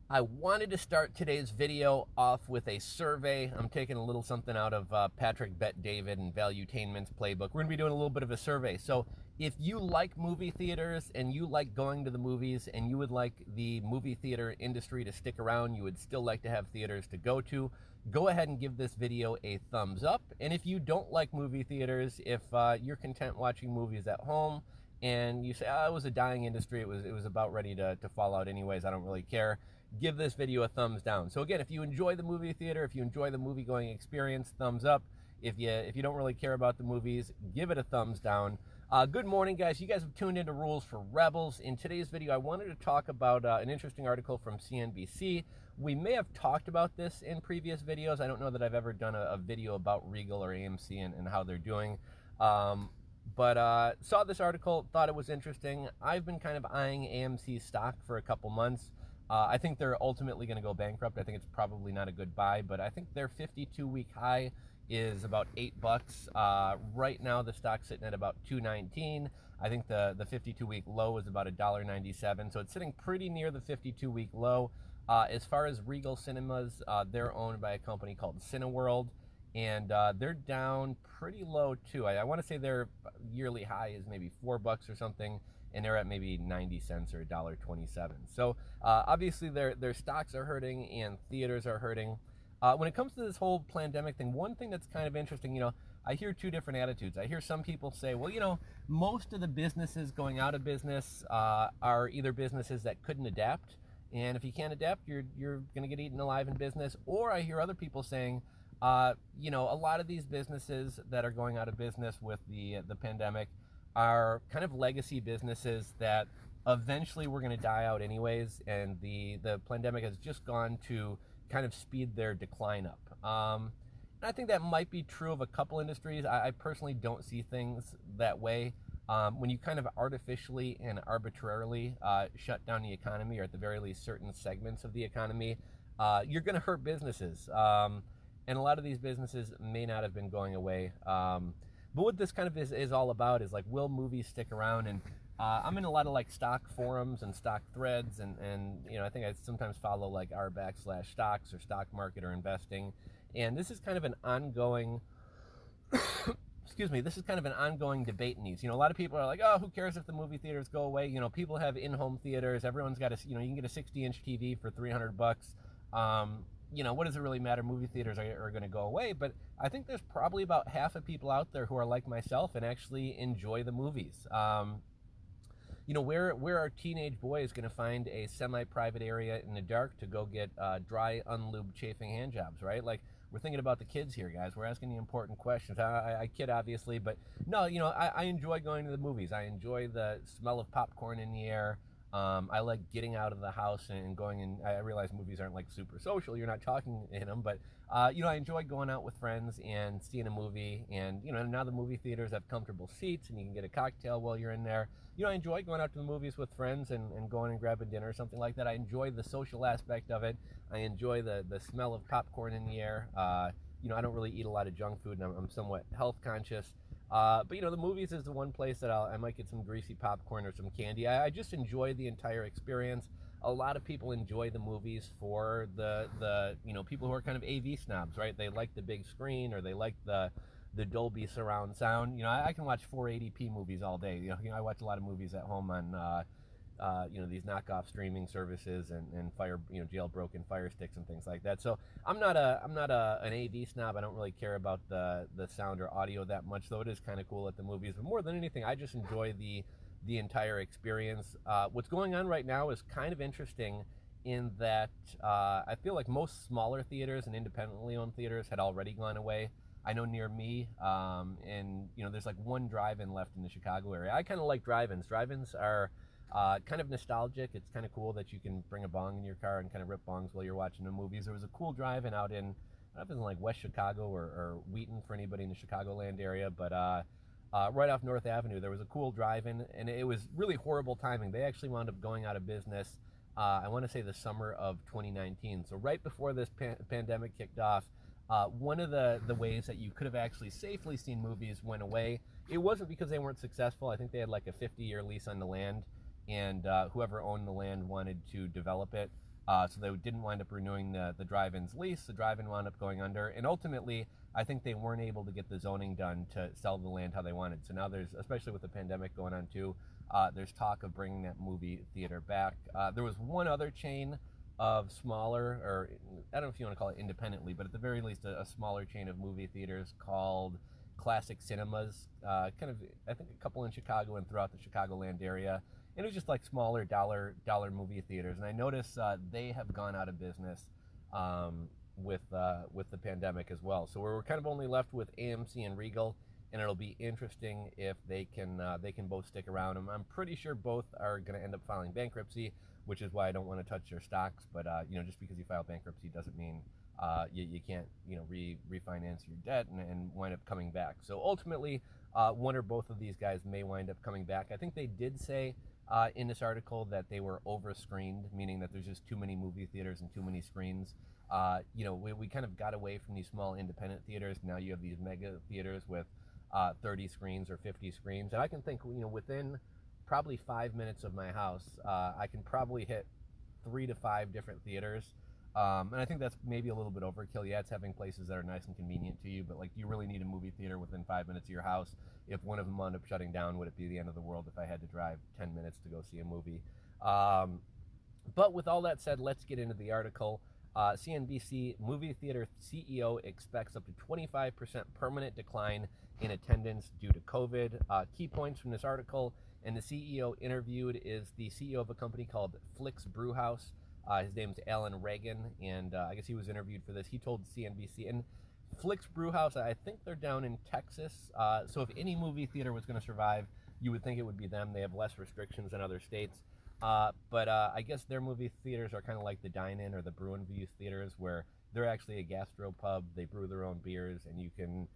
I wanted to start today's video off with a survey. I'm taking a little something out of Patrick Bet-David and Valuetainment's playbook. We're going to be doing a little bit of a survey. So if you like movie theaters and you like going to the movies and you would like the movie theater industry to stick around, you would still like to have theaters to go ahead and give this video a thumbs up. And if you don't like movie theaters, if you're content watching movies at home, and you say, oh, it was a dying industry, it was about ready to fall out anyways, I don't really care, give this video a thumbs down. So again, if you enjoy the movie theater, if you enjoy the movie going experience, thumbs up. If you don't really care about the movies, give it a thumbs down. Good morning, guys. You guys have tuned into Rules for Rebels. In today's video, I wanted to talk about an interesting article from CNBC. We may have talked about this in previous videos. I don't know that I've ever done a video about Regal or AMC and how they're doing. But saw this article, thought it was interesting. I've been kind of eyeing AMC stock for a couple months. I think they're ultimately going to go bankrupt. I think it's probably not a good buy, but I think their 52-week high is about $8. Right now, the stock's sitting at about $2.19. I think the 52-week low is about $1.97, so it's sitting pretty near the 52-week low. As far as Regal Cinemas, they're owned by a company called Cineworld, and they're down pretty low too. I want to say their yearly high is maybe $4 or something, and they're at maybe 90 cents or $1.27. So obviously their stocks are hurting and theaters are hurting. When it comes to this whole pandemic thing, one thing that's kind of interesting, I hear two different attitudes. I hear some people say, well, most of the businesses going out of business are either businesses that couldn't adapt, and if you can't adapt, you're going to get eaten alive in business. Or I hear other people saying, a lot of these businesses that are going out of business with the pandemic are kind of legacy businesses that eventually were going to die out anyways, and the pandemic has just gone to kind of speed their decline up. And I think that might be true of a couple industries. I personally don't see things that way. When you kind of artificially and arbitrarily shut down the economy, or at the very least certain segments of the economy, you're going to hurt businesses. And a lot of these businesses may not have been going away. But what this kind of is all about is, like, will movies stick around? And I'm in a lot of like stock forums and stock threads, and I think I sometimes follow like r/stocks or stock market or investing. And this is kind of an ongoing excuse me, this is kind of an ongoing debate in these. A lot of people are like, oh, who cares if the movie theaters go away? People have in-home theaters. Everyone's got you can get a 60-inch TV for $300. What does it really matter? Movie theaters are going to go away. But I think there's probably about half of people out there who are like myself and actually enjoy the movies. Where are teenage boys going to find a semi-private area in the dark to go get dry, unlubed, chafing hand jobs, right? Like, we're thinking about the kids here, guys. We're asking the important questions. I kid, obviously, but no, I enjoy going to the movies. I enjoy the smell of popcorn in the air. I like getting out of the house and going, and I realize movies aren't like super social. You're not talking in them, but I enjoy going out with friends and seeing a movie. And now the movie theaters have comfortable seats, and you can get a cocktail while you're in there. I enjoy going out to the movies with friends and going and grabbing dinner or something like that. I enjoy the social aspect of it. I enjoy the smell of popcorn in the air. I don't really eat a lot of junk food, and I'm somewhat health conscious. But the movies is the one place that I might get some greasy popcorn or some candy. I just enjoy the entire experience. A lot of people enjoy the movies for the people who are kind of AV snobs, right? They like the big screen, or they like the Dolby surround sound. I can watch 480p movies all day. I watch a lot of movies at home on these knockoff streaming services and jailbroken Fire Sticks and things like that. So I'm not an AV snob. I don't really care about the sound or audio that much, though it is kind of cool at the movies. But more than anything, I just enjoy the entire experience. What's going on right now is kind of interesting in that I feel like most smaller theaters and independently owned theaters had already gone away. I know near me, and there's like one drive-in left in the Chicago area. I kind of like drive-ins. Drive-ins are kind of nostalgic. It's kind of cool that you can bring a bong in your car and kind of rip bongs while you're watching the movies. There was a cool drive-in out in, I don't know if it was in like West Chicago or Wheaton for anybody in the Chicagoland area, but right off North Avenue, there was a cool drive-in, and it was really horrible timing. They actually wound up going out of business, I want to say the summer of 2019. So right before this pandemic kicked off, one of the ways that you could have actually safely seen movies went away. It wasn't because they weren't successful. I think they had like a 50-year lease on the land, and whoever owned the land wanted to develop it. So they didn't wind up renewing the drive-in's lease. The drive-in wound up going under, and ultimately, I think they weren't able to get the zoning done to sell the land how they wanted. So now there's, especially with the pandemic going on too, there's talk of bringing that movie theater back. There was one other chain of smaller, or I don't know if you want to call it independently, but at the very least a smaller chain of movie theaters called Classic Cinemas, kind of, I think a couple in Chicago and throughout the Chicagoland area. And it was just like smaller dollar movie theaters. And I noticed they have gone out of business with the pandemic as well. So we're kind of only left with AMC and Regal, and it'll be interesting if they can both stick around. I'm pretty sure both are going to end up filing bankruptcy, which is why I don't want to touch their stocks. But just because you file bankruptcy doesn't mean you can't refinance your debt and wind up coming back. So ultimately, one or both of these guys may wind up coming back. I think they did say in this article that they were over-screened, meaning that there's just too many movie theaters and too many screens. We kind of got away from these small independent theaters. Now you have these mega theaters with 30 screens or 50 screens. And I can think, within probably 5 minutes of my house, I can probably hit 3 to 5 different theaters. And I think that's maybe a little bit overkill. Yeah, it's having places that are nice and convenient to you, but like, do you really need a movie theater within 5 minutes of your house? If one of them wound up shutting down, would it be the end of the world if I had to drive 10 minutes to go see a movie? But with all that said, let's get into the article. CNBC movie theater CEO expects up to 25% permanent decline in attendance due to COVID. Key points from this article, and the CEO interviewed is the CEO of a company called Flix Brewhouse. His name's Alan Regan, and I guess he was interviewed for this. He told CNBC, and Flix Brewhouse, I think they're down in Texas. So if any movie theater was going to survive, you would think it would be them. They have less restrictions than other states. But I guess their movie theaters are kind of like the dine-in or the brew-and-view theaters, where they're actually a gastropub. They brew their own beers, and you can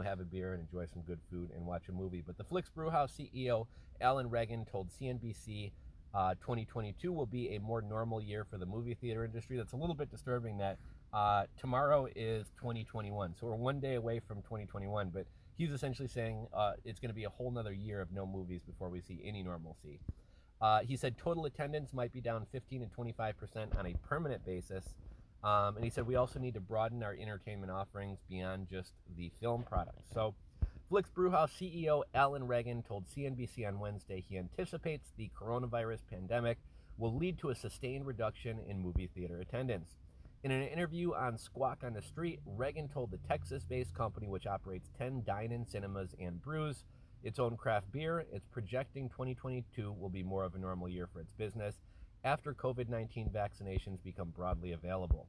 have a beer and enjoy some good food and watch a movie. But the Flix Brewhouse CEO, Alan Regan, told CNBC 2022 will be a more normal year for the movie theater industry. That's a little bit disturbing that tomorrow is 2021. So we're one day away from 2021, but he's essentially saying it's going to be a whole nother year of no movies before we see any normalcy. He said total attendance might be down 15 to 25% on a permanent basis. And he said we also need to broaden our entertainment offerings beyond just the film product. So Flix Brewhouse CEO Alan Regan told CNBC on Wednesday he anticipates the coronavirus pandemic will lead to a sustained reduction in movie theater attendance. In an interview on Squawk on the Street, Regan told the Texas-based company, which operates 10 dine-in cinemas and brews its own craft beer, it's projecting 2022 will be more of a normal year for its business after COVID-19 vaccinations become broadly available.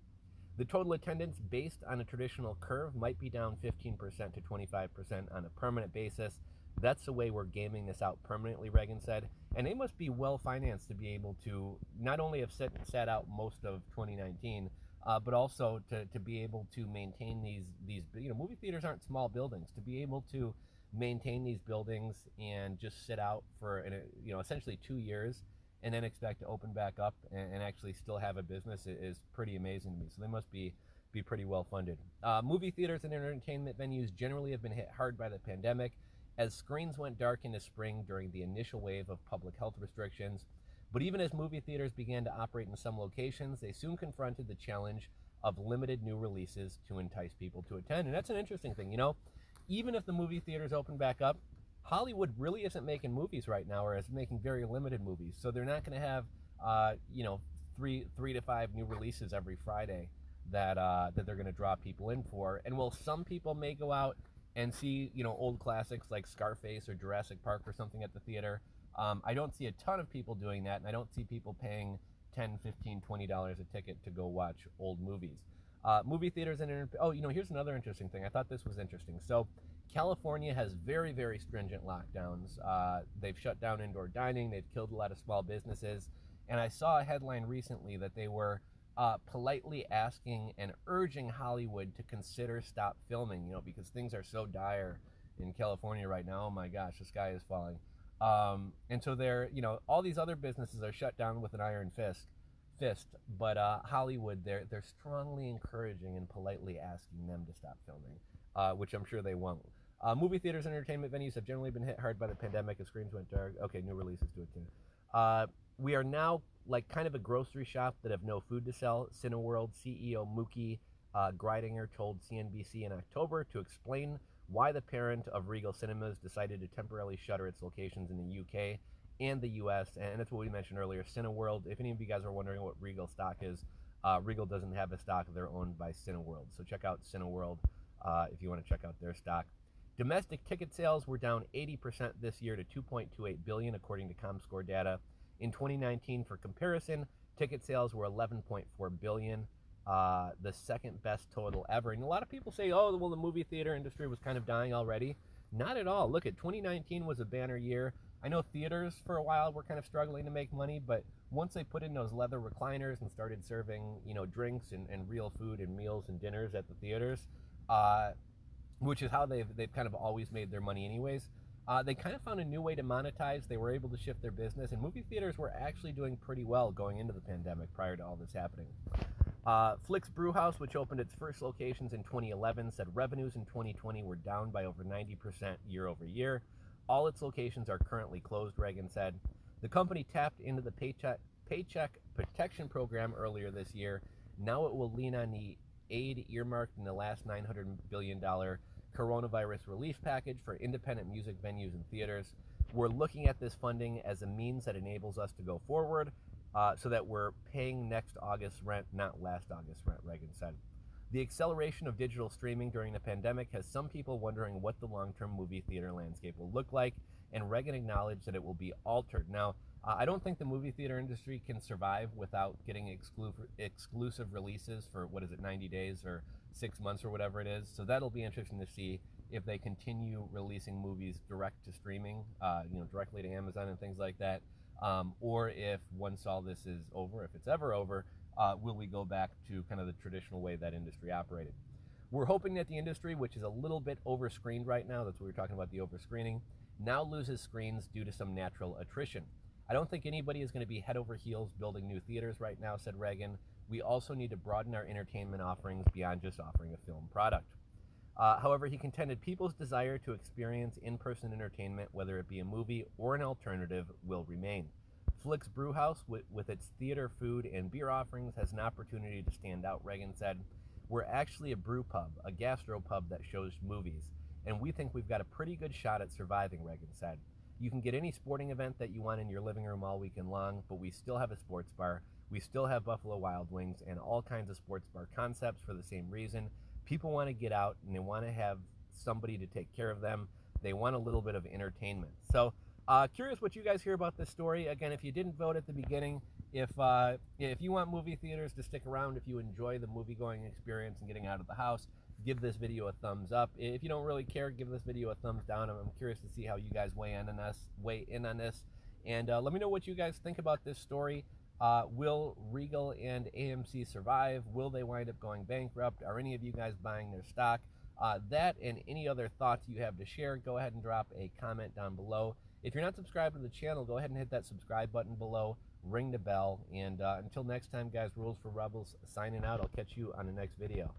The total attendance based on a traditional curve might be down 15% to 25% on a permanent basis. That's the way we're gaming this out permanently, Regan said. And they must be well financed to be able to not only have sat out most of 2019, but also to be able to maintain these movie theaters aren't small buildings. To be able to maintain these buildings and just sit out for essentially 2 years and then expect to open back up and actually still have a business is pretty amazing to me. So they must be pretty well funded. Movie theaters and entertainment venues generally have been hit hard by the pandemic as screens went dark in the spring during the initial wave of public health restrictions. But even as movie theaters began to operate in some locations, they soon confronted the challenge of limited new releases to entice people to attend. And that's an interesting thing. Even if the movie theaters open back up, Hollywood really isn't making movies right now, or is making very limited movies. So they're not going to have, 3 to 5 new releases every Friday that they're going to draw people in for. And while some people may go out and see, old classics like Scarface or Jurassic Park or something at the theater, I don't see a ton of people doing that, and I don't see people paying $10, $15, $20 a ticket to go watch old movies. Movie theaters and here's another interesting thing. I thought this was interesting. So California has very, very stringent lockdowns. They've shut down indoor dining. They've killed a lot of small businesses. And I saw a headline recently that they were politely asking and urging Hollywood to consider stop filming, because things are so dire in California right now. Oh my gosh, the sky is falling. And so they're, all these other businesses are shut down with an iron fist, but Hollywood, they're strongly encouraging and politely asking them to stop filming, which I'm sure they won't. Movie theaters and entertainment venues have generally been hit hard by the pandemic as screens went dark. Okay, new releases do it too. We are now like kind of a grocery shop that have no food to sell. Cineworld CEO Mookie Greidinger told CNBC in October to explain why the parent of Regal Cinemas decided to temporarily shutter its locations in the UK and the US, and that's what we mentioned earlier, Cineworld. If any of you guys are wondering what Regal stock is, Regal doesn't have a stock. They're owned by Cineworld. So check out Cineworld if you want to check out their stock. Domestic ticket sales were down 80% this year to 2.28 billion, according to ComScore data. In 2019, for comparison, ticket sales were 11.4 billion, the second best total ever. And a lot of people say, oh, well, the movie theater industry was kind of dying already. Not at all. Look, at 2019 was a banner year. I know theaters for a while were kind of struggling to make money, but once they put in those leather recliners and started serving, drinks and real food and meals and dinners at the theaters, which is how they've kind of always made their money anyways, they kind of found a new way to monetize. They were able to shift their business, and movie theaters were actually doing pretty well going into the pandemic prior to all this happening. Flick's Brewhouse, which opened its first locations in 2011, said revenues in 2020 were down by over 90% year over year. All its locations are currently closed, Reagan said. The company tapped into the Paycheck Protection Program earlier this year. Now it will lean on the aid earmarked in the last $900 billion coronavirus relief package for independent music venues and theaters. We're looking at this funding as a means that enables us to go forward so that we're paying next August's rent, not last August's rent, Reagan said. The acceleration of digital streaming during the pandemic has some people wondering what the long-term movie theater landscape will look like, and Reagan acknowledged that it will be altered. Now, I don't think the movie theater industry can survive without getting exclusive releases for, 90 days or 6 months or whatever it is. So that'll be interesting to see if they continue releasing movies direct to streaming, directly to Amazon and things like that, or if once all this is over, if it's ever over, will we go back to kind of the traditional way that industry operated? We're hoping that the industry, which is a little bit overscreened right now, that's what we were talking about, the overscreening, now loses screens due to some natural attrition. I don't think anybody is going to be head over heels building new theaters right now, said Reagan. We also need to broaden our entertainment offerings beyond just offering a film product. However, he contended people's desire to experience in-person entertainment, whether it be a movie or an alternative, will remain. Flick's Brewhouse, with its theater, food, and beer offerings, has an opportunity to stand out, Reagan said. We're actually a brew pub, a gastropub that shows movies, and we think we've got a pretty good shot at surviving, Reagan said. You can get any sporting event that you want in your living room all weekend long, but we still have a sports bar. We still have Buffalo Wild Wings and all kinds of sports bar concepts for the same reason. People want to get out and they want to have somebody to take care of them. They want a little bit of entertainment. So curious what you guys hear about this story. Again, if you didn't vote at the beginning, if you want movie theaters to stick around, if you enjoy the movie-going experience and getting out of the house, give this video a thumbs up. If you don't really care, give this video a thumbs down. I'm curious to see how you guys weigh in on this. And let me know what you guys think about this story. Will Regal and AMC survive? Will they wind up going bankrupt? Are any of you guys buying their stock? That and any other thoughts you have to share, go ahead and drop a comment down below. If you're not subscribed to the channel, go ahead and hit that subscribe button below, ring the bell, and until next time, guys, Rules for Rebels signing out. I'll catch you on the next video.